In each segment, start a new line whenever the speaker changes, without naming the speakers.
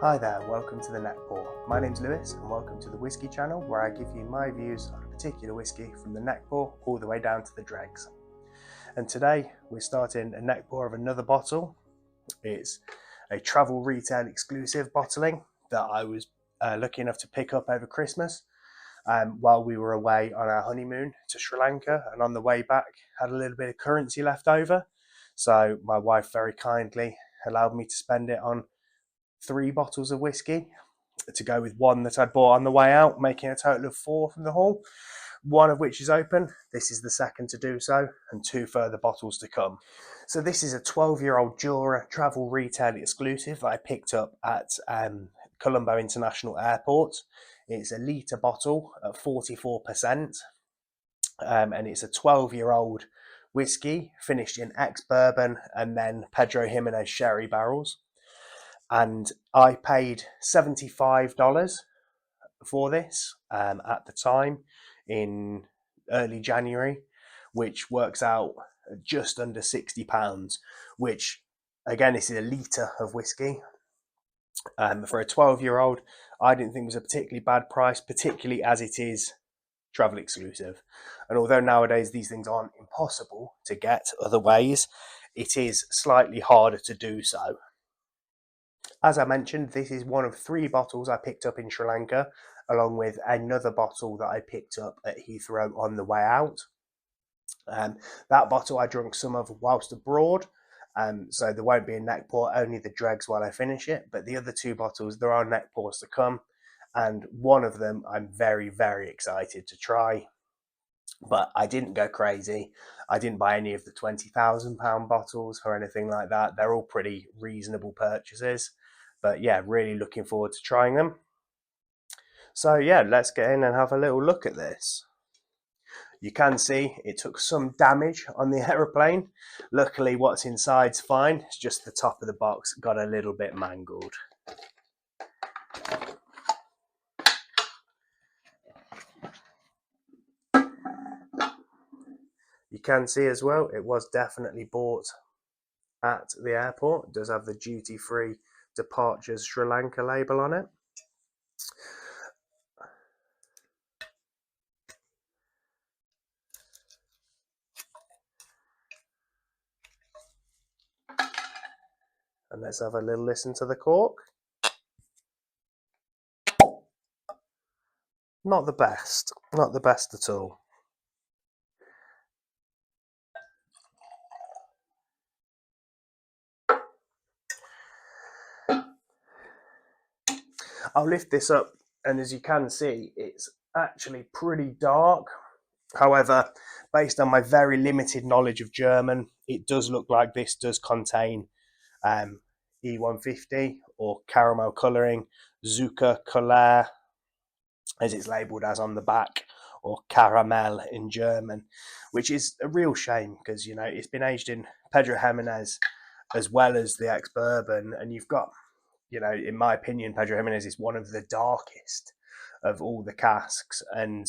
Hi there, welcome to the Neckpour. My name's Lewis and welcome to the Whisky channel, where I give you my views on a particular whisky from the Neckpour all the way down to the dregs. And today we're starting a Neckpour of another bottle. It's a travel retail exclusive bottling that I was lucky enough to pick up over Christmas while we were away on our honeymoon to Sri Lanka, and on the way back had a little bit of currency left over. So my wife very kindly allowed me to spend it on 3 bottles of whiskey to go with one that I'd bought on the way out, making a total of 4 from the haul, one of which is open. This is the second to do so, and 2 further bottles to come. So this is a 12-year-old Jura travel retail exclusive that I picked up at Colombo International Airport. It's a litre bottle at 44%, and it's a 12-year-old whiskey finished in ex-bourbon and then Pedro Jimenez sherry barrels. And I paid $75 for this at the time in early January, which works out just under £60, which again, this is a litre of whiskey. For a 12-year-old, I didn't think it was a particularly bad price, particularly as it is travel exclusive. And although nowadays these things aren't impossible to get other ways, it is slightly harder to do so. As I mentioned, this is one of 3 bottles I picked up in Sri Lanka, along with another bottle that I picked up at Heathrow on the way out. That bottle I drank some of whilst abroad, so there won't be a Neckpour, only the dregs while I finish it. But the other 2 bottles, there are Neckpours to come, and one of them I'm very, very excited to try. But I didn't go crazy. I didn't buy any of the £20,000 bottles or anything like that. They're all pretty reasonable purchases. But yeah, really looking forward to trying them. So yeah, let's get in and have a little look at this. You can see it took some damage on the aeroplane. Luckily, what's inside's fine. It's just the top of the box got a little bit mangled. You can see as well, it was definitely bought at the airport. It does have the duty-free departures Sri Lanka label on it. And let's have a little listen to the cork. Not the best at all. I'll lift this up, and as you can see, it's actually pretty dark. However, based on my very limited knowledge of German, it does look like this does contain E150 or caramel colouring, Zucker Couleur, as it's labelled as on the back, or caramel in German, which is a real shame because, you know, it's been aged in Pedro Jimenez as well as the ex-bourbon, and you've got, you know, in my opinion, Pedro Jimenez is one of the darkest of all the casks, and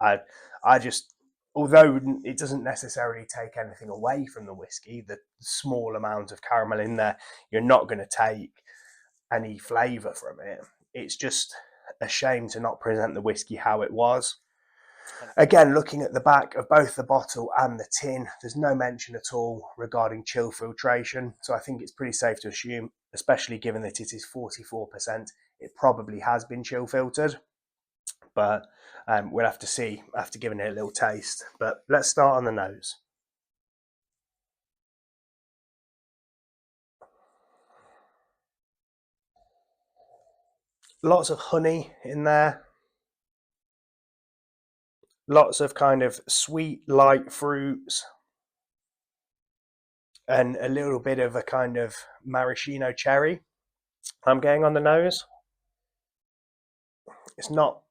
I just, although it doesn't necessarily take anything away from the whiskey, the small amount of caramel in there, you're not going to take any flavour from it. It's just a shame to not present the whiskey how it was. Again, looking at the back of both the bottle and the tin, there's no mention at all regarding chill filtration. So I think it's pretty safe to assume, especially given that it is 44%, it probably has been chill filtered. But we'll have to see after giving it a little taste. But let's start on the nose. Lots of honey in there. Lots of kind of sweet, light fruits. And a little bit of a kind of maraschino cherry I'm getting on the nose. It's not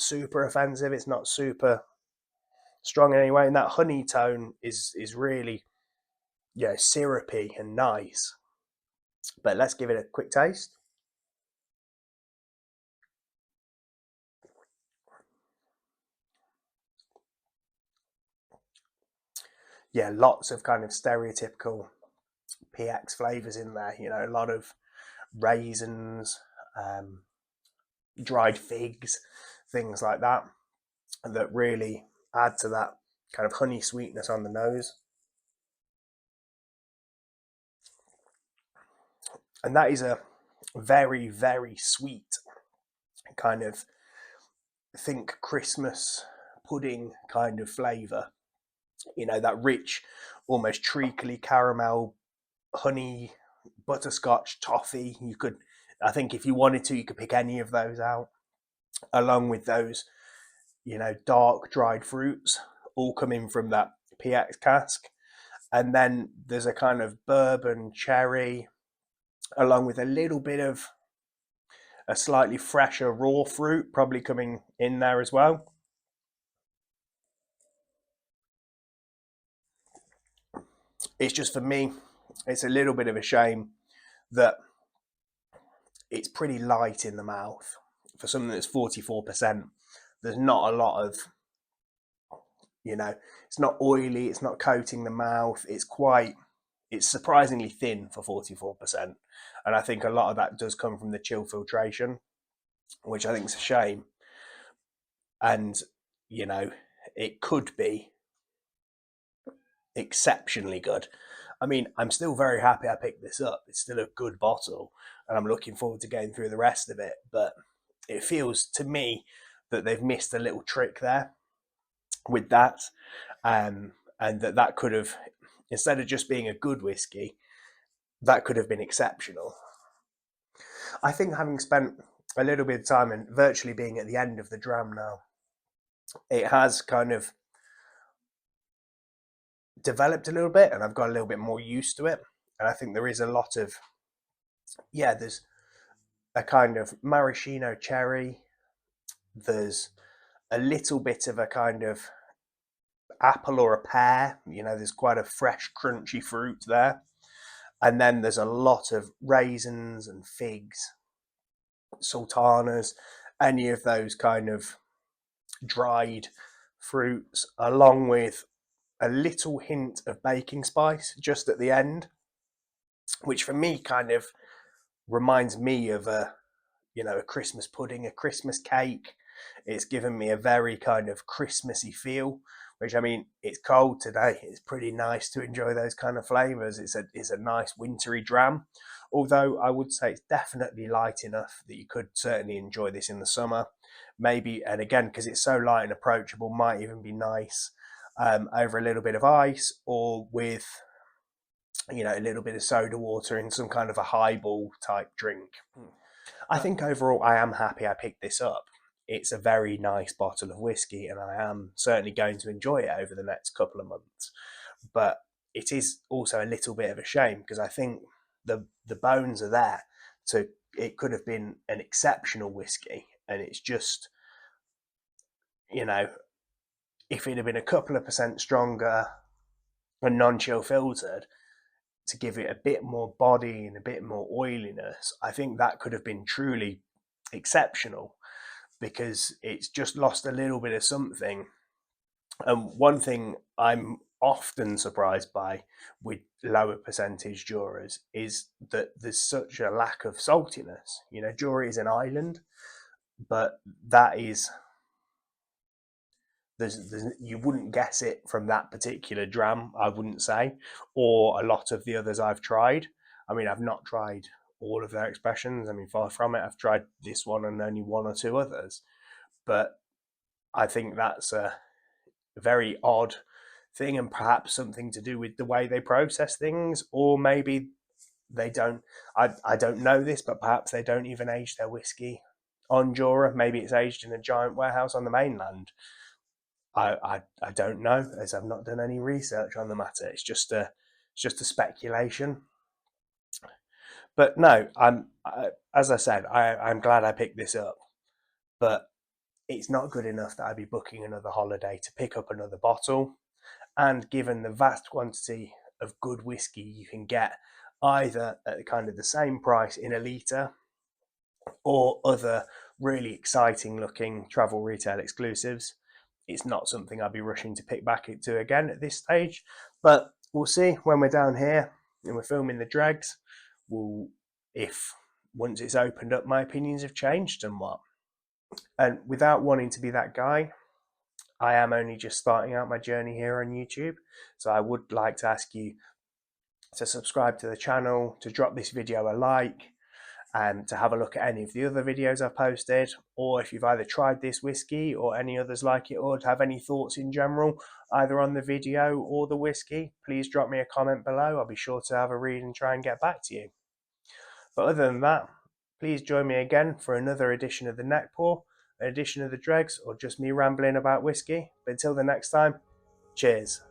super offensive. It's not super strong in any way. And that honey tone is really, yeah, syrupy and nice. But let's give it a quick taste. Yeah, lots of kind of stereotypical PX flavors in there. You know, a lot of raisins, dried figs, things like that, that really add to that kind of honey sweetness on the nose. And that is a very, very sweet kind of, think Christmas pudding kind of flavour. You know, that rich, almost treacly caramel, honey, butterscotch, toffee. You could, I think, if you wanted to, you could pick any of those out, along with those, you know, dark dried fruits, all coming from that PX cask. And then there's a kind of bourbon cherry, along with a little bit of a slightly fresher raw fruit, probably coming in there as well. It's just, for me, it's a little bit of a shame that it's pretty light in the mouth for something that's 44%. There's not a lot of, you know, it's not oily, it's not coating the mouth. It's surprisingly thin for 44%. And I think a lot of that does come from the chill filtration, which I think is a shame. And, you know, it could be exceptionally good. I mean, I'm still very happy I picked this up. It's still a good bottle, and I'm looking forward to getting through the rest of it. But it feels to me that they've missed a little trick there with that, and that could have, instead of just being a good whiskey, that could have been exceptional. I think, having spent a little bit of time and virtually being at the end of the dram now, it has kind of developed a little bit, and I've got a little bit more used to it. And I think there is a lot of, yeah, there's a kind of maraschino cherry, there's a little bit of a kind of apple or a pear, you know, there's quite a fresh crunchy fruit there. And then there's a lot of raisins and figs, sultanas, any of those kind of dried fruits, along with a little hint of baking spice just at the end, which for me kind of reminds me of a, you know, a Christmas pudding, a Christmas cake. It's given me a very kind of Christmassy feel, which, I mean, it's cold today. It's pretty nice to enjoy those kind of flavors. It's a nice wintry dram, although I would say it's definitely light enough that you could certainly enjoy this in the summer. Maybe, and again, because it's so light and approachable, might even be nice over a little bit of ice, or with, you know, a little bit of soda water in some kind of a highball type drink. I think overall I am happy I picked this up. It's a very nice bottle of whiskey, and I am certainly going to enjoy it over the next couple of months. But it is also a little bit of a shame, because I think the bones are there. So it could have been an exceptional whiskey, and it's just, you know, if it had been a couple of percent stronger and non-chill filtered, to give it a bit more body and a bit more oiliness, I think that could have been truly exceptional, because it's just lost a little bit of something. And one thing I'm often surprised by with lower percentage Juras is that there's such a lack of saltiness. You know, Jura is an island, but that is, you wouldn't guess it from that particular dram, I wouldn't say, or a lot of the others I've tried. I mean, I've not tried all of their expressions. I mean, far from it. I've tried this one and only one or two others. But I think that's a very odd thing, and perhaps something to do with the way they process things, or maybe they don't. I don't know this, but perhaps they don't even age their whiskey on Jura. Maybe it's aged in a giant warehouse on the mainland. I don't know, as I've not done any research on the matter. It's just a speculation. But no, as I said, I'm glad I picked this up, but it's not good enough that I'd be booking another holiday to pick up another bottle. And given the vast quantity of good whiskey you can get, either at kind of the same price in a litre, or other really exciting looking travel retail exclusives, it's not something I'd be rushing to pick back into again at this stage. But we'll see when we're down here and we're filming the dregs. We'll, if once it's opened up, my opinions have changed somewhat. And without wanting to be that guy, I am only just starting out my journey here on YouTube. So I would like to ask you to subscribe to the channel, to drop this video a like, and to have a look at any of the other videos I've posted, or if you've either tried this whiskey or any others like it, or have any thoughts in general, either on the video or the whiskey, please drop me a comment below. I'll be sure to have a read and try and get back to you. But other than that, please join me again for another edition of the Neckpour, an edition of the Dregs, or just me rambling about whiskey. But until the next time, cheers.